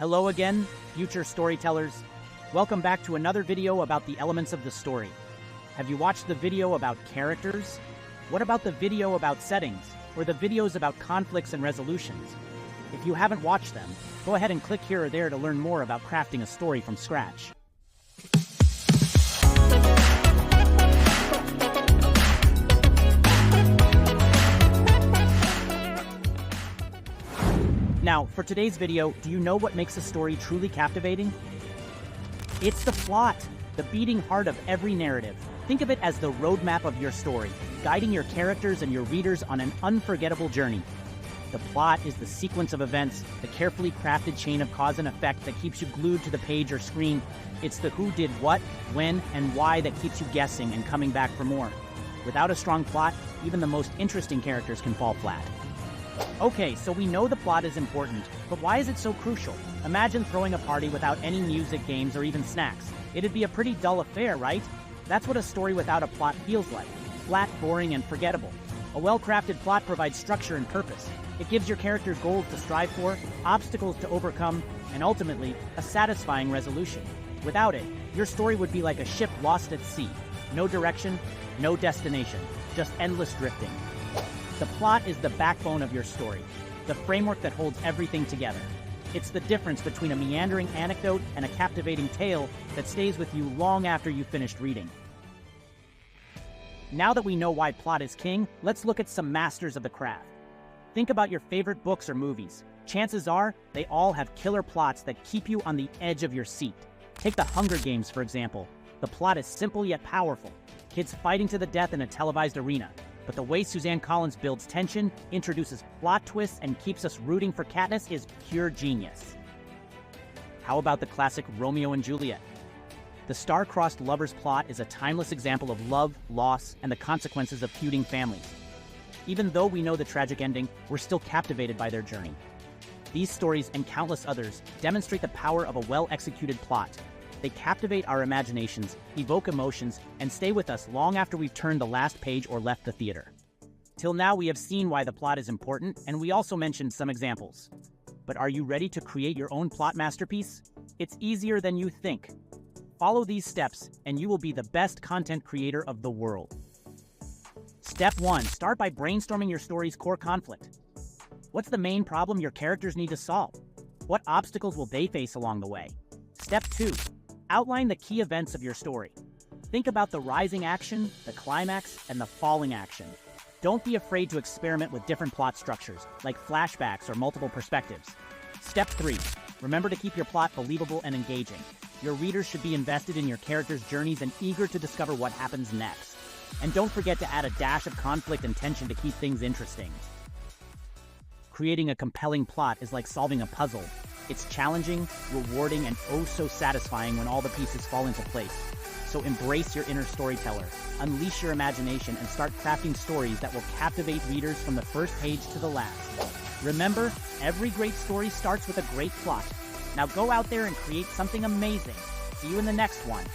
Hello again, future storytellers. Welcome back to another video about the elements of the story. Have you watched the video about characters? What about the video about settings, or the videos about conflicts and resolutions? If you haven't watched them, go ahead and click here or there to learn more about crafting a story from scratch. Now, for today's video, do you know what makes a story truly captivating? It's the plot, the beating heart of every narrative. Think of it as the roadmap of your story, guiding your characters and your readers on an unforgettable journey. The plot is the sequence of events, the carefully crafted chain of cause and effect that keeps you glued to the page or screen. It's the who did what, when, and why that keeps you guessing and coming back for more. Without a strong plot, even the most interesting characters can fall flat. Okay, so we know the plot is important, but why is it so crucial? Imagine throwing a party without any music, games, or even snacks. It'd be a pretty dull affair, right? That's what a story without a plot feels like. Flat, boring, and forgettable. A well-crafted plot provides structure and purpose. It gives your characters goals to strive for, obstacles to overcome, and ultimately, a satisfying resolution. Without it, your story would be like a ship lost at sea. No direction, no destination, just endless drifting. The plot is the backbone of your story, the framework that holds everything together. It's the difference between a meandering anecdote and a captivating tale that stays with you long after you've finished reading. Now that we know why plot is king, let's look at some masters of the craft. Think about your favorite books or movies. Chances are, they all have killer plots that keep you on the edge of your seat. Take The Hunger Games, for example. The plot is simple yet powerful. Kids fighting to the death in a televised arena. But the way Suzanne Collins builds tension, introduces plot twists, and keeps us rooting for Katniss is pure genius. How about the classic Romeo and Juliet? The star-crossed lovers plot is a timeless example of love, loss, and the consequences of feuding families. Even though we know the tragic ending, we're still captivated by their journey. These stories and countless others demonstrate the power of a well-executed plot. They captivate our imaginations, evoke emotions, and stay with us long after we've turned the last page or left the theater. Till now, we have seen why the plot is important, and we also mentioned some examples. But are you ready to create your own plot masterpiece? It's easier than you think. Follow these steps, and you will be the best content creator of the world. Step 1. Start by brainstorming your story's core conflict. What's the main problem your characters need to solve? What obstacles will they face along the way? Step 2. Outline the key events of your story. Think about the rising action, the climax, and the falling action. Don't be afraid to experiment with different plot structures, like flashbacks or multiple perspectives. Step 3. Remember to keep your plot believable and engaging. Your readers should be invested in your characters' journeys and eager to discover what happens next. And don't forget to add a dash of conflict and tension to keep things interesting. Creating a compelling plot is like solving a puzzle. It's challenging, rewarding, and oh so satisfying when all the pieces fall into place. So embrace your inner storyteller, unleash your imagination, and start crafting stories that will captivate readers from the first page to the last. Remember, every great story starts with a great plot. Now go out there and create something amazing. See you in the next one.